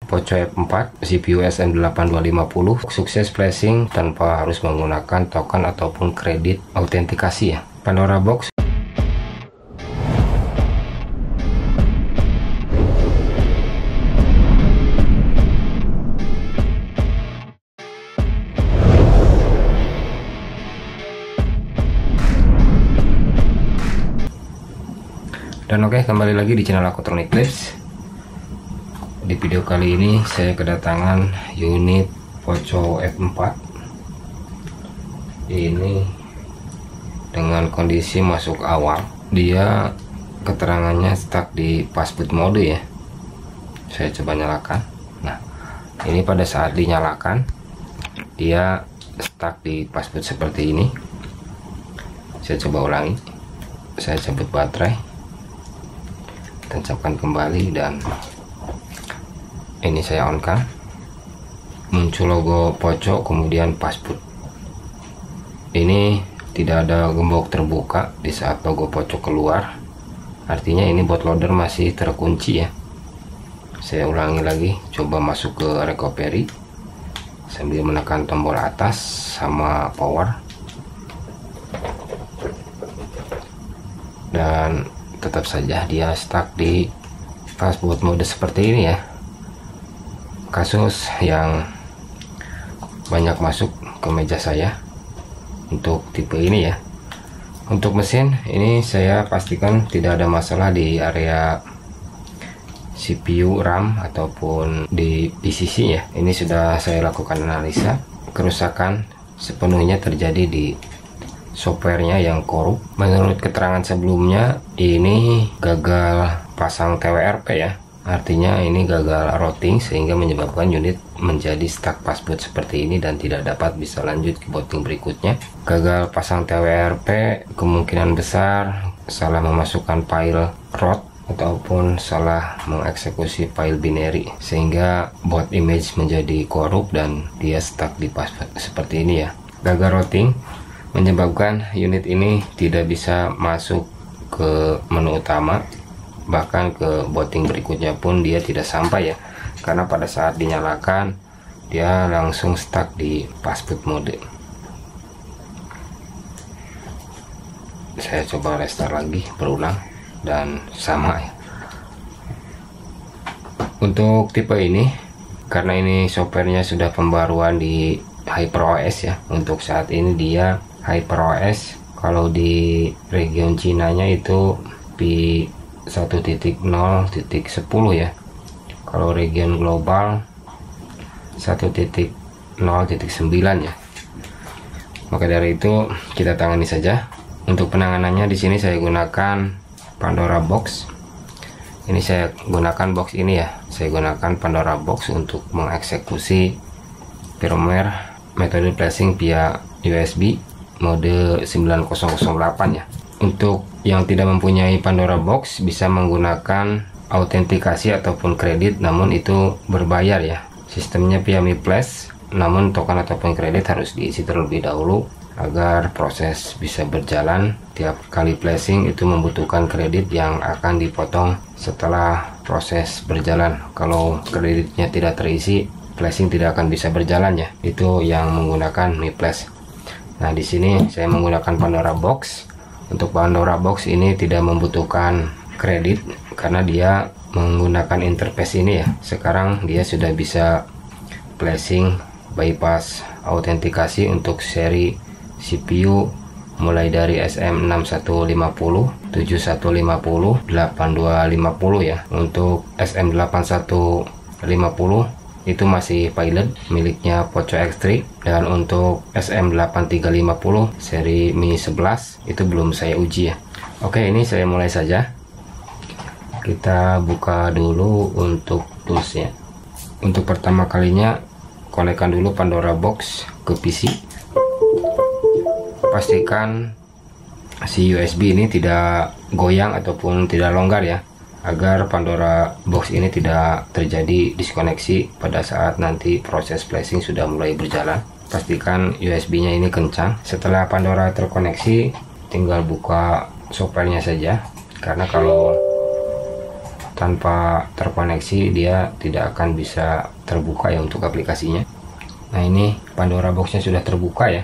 Poco F4 CPU SM8250 sukses flashing tanpa harus menggunakan token ataupun kredit autentikasi ya. Pandora Box. Dan oke, kembali lagi di channel aku Tronic Clips. Di video kali ini saya kedatangan unit Poco F4 ini dengan kondisi masuk awal. Dia keterangannya stuck di fastboot mode ya. Saya coba nyalakan. Nah, ini pada saat dinyalakan dia stuck di fastboot seperti ini. Saya coba ulangi. Saya cabut baterai, tancapkan kembali, dan ini saya on kan, muncul logo Poco kemudian fastboot. Ini tidak ada gembok terbuka di saat logo Poco keluar, artinya ini bootloader masih terkunci ya. Saya ulangi lagi, coba masuk ke recovery sambil menekan tombol atas sama power, dan tetap saja dia stuck di fastboot mode seperti ini ya. Kasus yang banyak masuk ke meja saya untuk tipe ini ya. Untuk mesin ini saya pastikan tidak ada masalah di area CPU, RAM ataupun di PCC ya. Ini sudah saya lakukan analisa. Kerusakan sepenuhnya terjadi di softwarenya yang korup. Menurut keterangan sebelumnya ini gagal pasang TWRP ya, artinya ini gagal routing sehingga menyebabkan unit menjadi stuck fastboot seperti ini dan tidak dapat bisa lanjut ke booting berikutnya. Gagal pasang TWRP kemungkinan besar salah memasukkan file root ataupun salah mengeksekusi file binary sehingga boot image menjadi korup dan dia stuck di fastboot seperti ini ya. Gagal routing menyebabkan unit ini tidak bisa masuk ke menu utama, bahkan ke booting berikutnya pun dia tidak sampai ya, karena pada saat dinyalakan dia langsung stuck di fastboot mode. Saya coba restart lagi, berulang, dan sama ya. Untuk tipe ini, karena ini softwarenya sudah pembaruan di HyperOS ya, untuk saat ini dia HyperOS, kalau di region Cinanya itu P1.0.10 ya. Kalau region global 1.0.9 ya. Maka dari itu kita tangani saja. Untuk penanganannya di sini saya gunakan Pandora Box. Ini saya gunakan box ini ya. Saya gunakan Pandora Box untuk mengeksekusi firmware metode flashing via USB mode 9008 ya. Untuk yang tidak mempunyai Pandora Box bisa menggunakan autentikasi ataupun kredit, namun itu berbayar ya. Sistemnya via Mi Flash, namun token ataupun kredit harus diisi terlebih dahulu agar proses bisa berjalan. Tiap kali flashing itu membutuhkan kredit yang akan dipotong setelah proses berjalan. Kalau kreditnya tidak terisi, flashing tidak akan bisa berjalan ya. Itu yang menggunakan Mi Flash. Nah, di sini saya menggunakan Pandora Box. Untuk Pandora Box ini tidak membutuhkan kredit karena dia menggunakan interface ini ya. Sekarang dia sudah bisa flashing bypass autentikasi untuk seri CPU mulai dari SM6150, 7150, 8250 ya. Untuk SM8150 itu masih pilot miliknya Poco X3, dan untuk SM8350 seri Mi 11 itu belum saya uji ya. Oke, ini saya mulai saja. Kita buka dulu untuk toolsnya. Untuk pertama kalinya konekkan dulu Pandora Box ke PC. Pastikan si USB ini tidak goyang ataupun tidak longgar ya, agar Pandora Box ini tidak terjadi diskoneksi pada saat nanti proses flashing sudah mulai berjalan. Pastikan USB-nya ini kencang. Setelah Pandora terkoneksi, tinggal buka softwarenya saja, karena kalau tanpa terkoneksi dia tidak akan bisa terbuka ya untuk aplikasinya. Nah, ini Pandora boxnya sudah terbuka ya.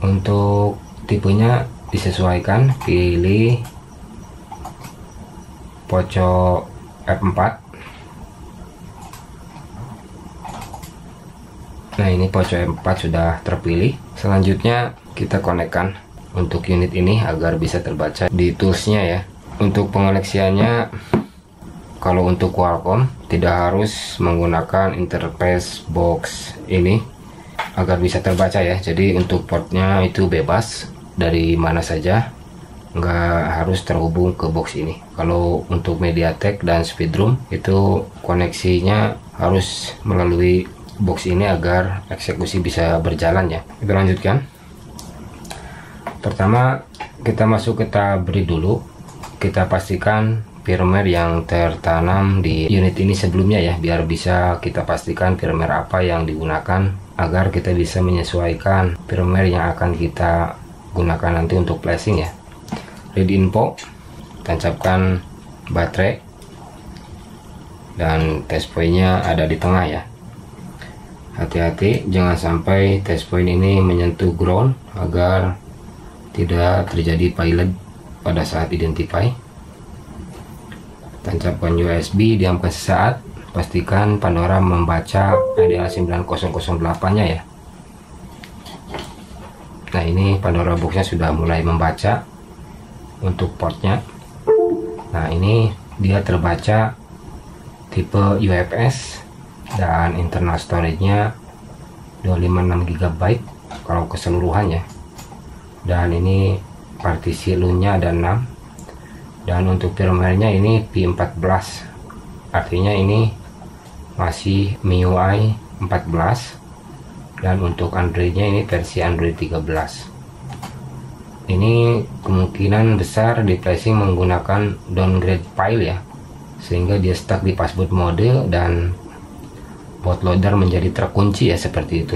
Untuk tipenya disesuaikan, pilih pocok F4. Nah, ini pocok F4 sudah terpilih. Selanjutnya kita konekkan untuk unit ini agar bisa terbaca di toolsnya ya. Untuk pengoneksiannya, kalau untuk Qualcomm tidak harus menggunakan interface box ini agar bisa terbaca ya. Jadi untuk portnya itu bebas dari mana saja, nggak harus terhubung ke box ini. Kalau untuk MediaTek dan Speedroom itu koneksinya harus melalui box ini agar eksekusi bisa berjalan ya. Kita lanjutkan. Pertama kita masuk ke tab read dulu. Kita pastikan firmware yang tertanam di unit ini sebelumnya ya, biar bisa kita pastikan firmware apa yang digunakan agar kita bisa menyesuaikan firmware yang akan kita gunakan nanti untuk flashing ya. Read info, tancapkan baterai, dan test pointnya ada di tengah ya. Hati-hati jangan sampai test point ini menyentuh ground agar tidak terjadi pilot pada saat identify. Tancapkan USB, diamkan sesaat, pastikan Pandora membaca IDL 9008 nya ya. Nah, ini Pandora boxnya sudah mulai membaca untuk portnya. Nah, ini dia terbaca tipe UFS dan internal storage-nya 256 GB kalau keseluruhannya. Dan ini partisi LUN-nya ada 6, dan untuk firmware-nya ini P14, artinya ini masih MIUI 14, dan untuk Android-nya ini versi Android 13. Ini kemungkinan besar di flashing menggunakan downgrade file ya, sehingga dia stuck di passboot mode dan bootloader menjadi terkunci ya, seperti itu.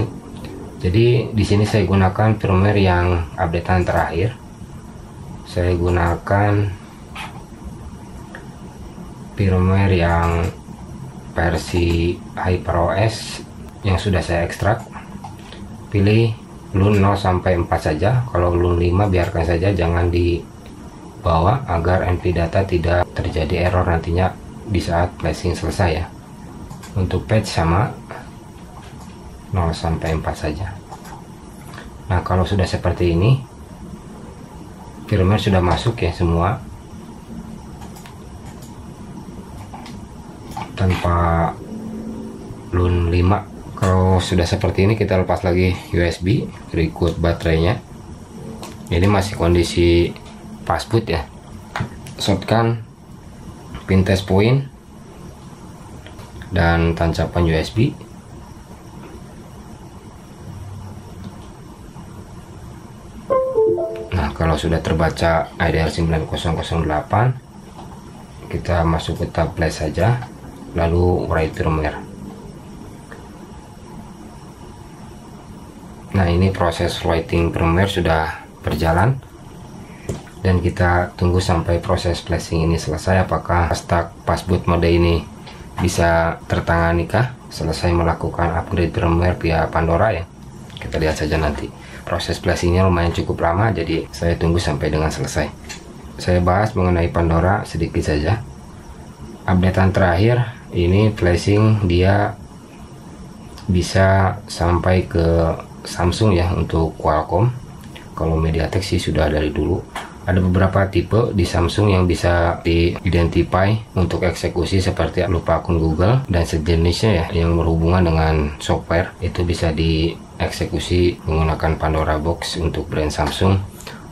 Jadi di sini saya gunakan firmware yang updatean terakhir. Saya gunakan firmware yang versi HyperOS yang sudah saya ekstrak. Pilih LUN 0 sampai 4 saja. Kalau LUN 5 biarkan saja, jangan dibawa agar NP data tidak terjadi error nantinya di saat flashing selesai ya. Untuk patch sama 0 sampai 4 saja. Nah, kalau sudah seperti ini, firmware sudah masuk ya semua tanpa LUN 5. Kalau sudah seperti ini, kita lepas lagi USB, berikut baterainya. Ini masih kondisi passboot ya. Shotgun pin test point dan tancapkan USB. Nah, kalau sudah terbaca IDL 9008, kita masuk ke tab flash saja, lalu write firmware. Nah, ini proses writing firmware sudah berjalan, dan kita tunggu sampai proses flashing ini selesai. Apakah stuck passboot mode ini bisa tertangani kah selesai melakukan upgrade firmware via Pandora ya. Kita lihat saja nanti. Proses flashingnya lumayan cukup lama, jadi saya tunggu sampai dengan selesai. Saya bahas mengenai Pandora sedikit saja. Updatean terakhir ini flashing dia bisa sampai ke Samsung ya untuk Qualcomm. Kalau MediaTek sih sudah dari dulu. Ada beberapa tipe di Samsung yang bisa di-identify untuk eksekusi seperti lupa akun Google dan sejenisnya ya, yang berhubungan dengan software. Itu bisa dieksekusi menggunakan Pandora Box untuk brand Samsung.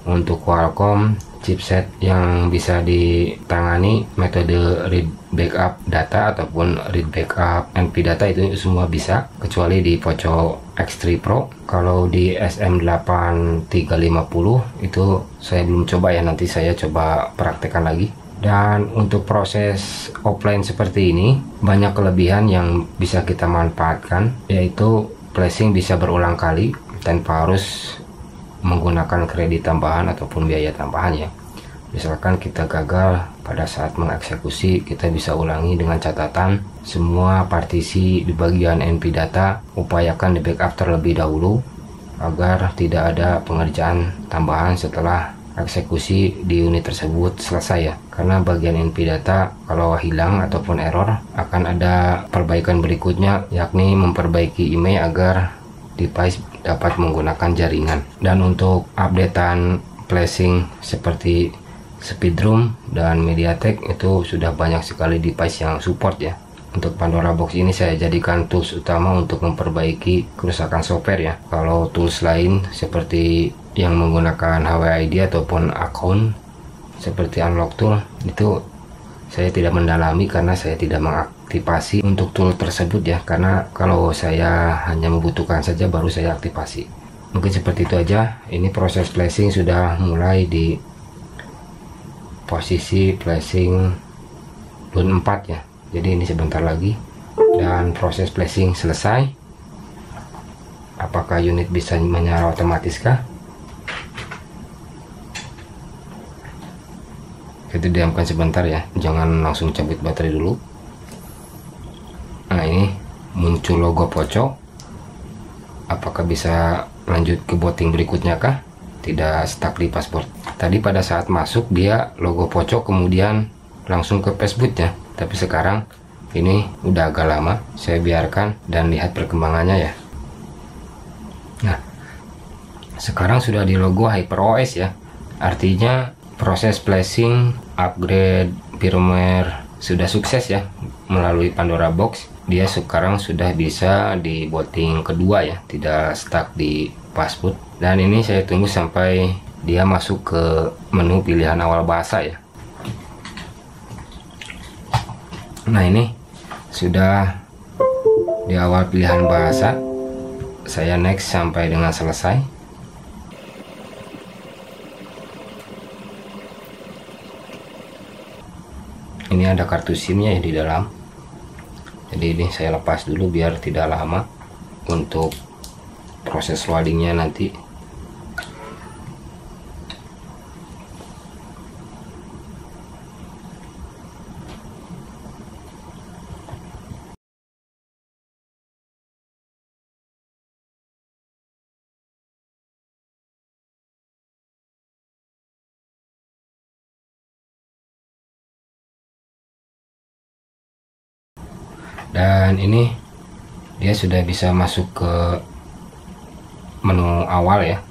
Untuk Qualcomm, chipset yang bisa ditangani metode read backup data ataupun read backup NP data itu semua bisa, kecuali di pocok X3 Pro. Kalau di SM8350 itu saya belum coba ya, nanti saya coba praktekkan lagi. Dan untuk proses offline seperti ini banyak kelebihan yang bisa kita manfaatkan, yaitu flashing bisa berulang kali tanpa harus menggunakan kredit tambahan ataupun biaya tambahan ya. Misalkan kita gagal pada saat mengeksekusi kita bisa ulangi dengan catatan semua partisi di bagian NP data upayakan di backup terlebih dahulu agar tidak ada pengerjaan tambahan setelah eksekusi di unit tersebut selesai ya, karena bagian NP data kalau hilang ataupun error akan ada perbaikan berikutnya, yakni memperbaiki email agar device dapat menggunakan jaringan. Dan untuk updatean flashing seperti Speedroom dan MediaTek itu sudah banyak sekali device yang support ya. Untuk Pandora Box ini saya jadikan tools utama untuk memperbaiki kerusakan software ya. Kalau tools lain seperti yang menggunakan HWID ataupun akun seperti Unlock Tool itu saya tidak mendalami karena saya tidak mengaktifasi untuk tool tersebut ya, karena kalau saya hanya membutuhkan saja baru saya aktifasi. Mungkin seperti itu aja. Ini proses flashing sudah mulai di posisi flashing LUN 4 ya, jadi ini sebentar lagi dan proses flashing selesai. Apakah unit bisa menyala otomatis kah? Kita diamkan sebentar ya, jangan langsung cabut baterai dulu. Nah, ini muncul logo Poco. Apakah bisa lanjut ke booting berikutnya kah? Tidak stuck di password. Tadi pada saat masuk dia logo Poco kemudian langsung ke password ya, tapi sekarang ini udah agak lama. Saya biarkan dan lihat perkembangannya ya. Nah, sekarang sudah di logo HyperOS ya, artinya proses flashing upgrade firmware sudah sukses ya melalui Pandora Box. Dia sekarang sudah bisa di booting kedua ya, tidak stuck di password. Dan ini saya tunggu sampai dia masuk ke menu pilihan awal bahasa ya. Nah, ini sudah di awal pilihan bahasa. Saya next sampai dengan selesai. Ini ada kartu SIM-nya ya di dalam. Jadi ini saya lepas dulu biar tidak lama untuk proses loadingnya nanti. Dan ini dia sudah bisa masuk ke menu awal ya.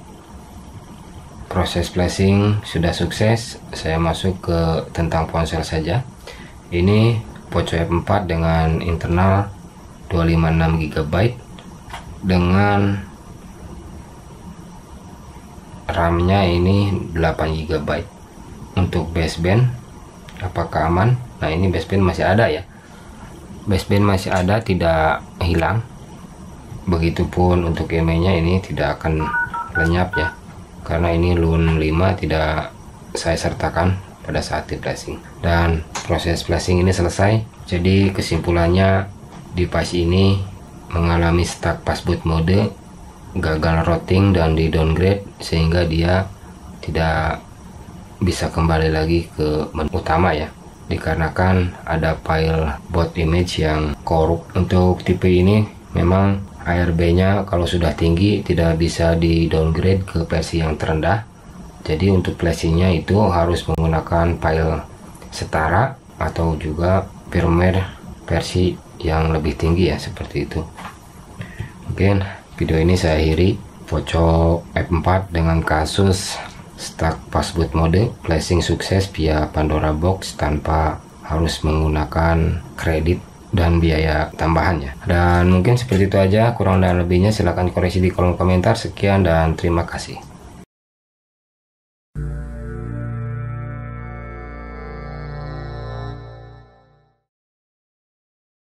Proses flashing sudah sukses. Saya masuk ke tentang ponsel saja. Ini Poco F4 dengan internal 256 GB dengan RAM-nya ini 8 GB. Untuk baseband apakah aman? Nah, ini baseband masih ada ya. Baseband masih ada, tidak hilang. Begitupun untuk emailnya ini tidak akan lenyap ya, karena ini LUN 5 tidak saya sertakan pada saat di flashing. Dan proses flashing ini selesai. Jadi kesimpulannya device ini mengalami stuck passboot mode, gagal routing dan di downgrade sehingga dia tidak bisa kembali lagi ke menu utama ya, dikarenakan ada file bot image yang korup. Untuk tipe ini memang ARB-nya kalau sudah tinggi tidak bisa di downgrade ke versi yang terendah. Jadi untuk flashingnya itu harus menggunakan file setara atau juga firmware versi yang lebih tinggi ya, seperti itu. Mungkin video ini saya akhiri. Poco F4 dengan kasus stuck passboot mode, flashing sukses via Pandora Box tanpa harus menggunakan kredit dan biaya tambahan ya. Dan mungkin seperti itu aja, kurang dan lebihnya silahkan koreksi di kolom komentar. Sekian dan terima kasih.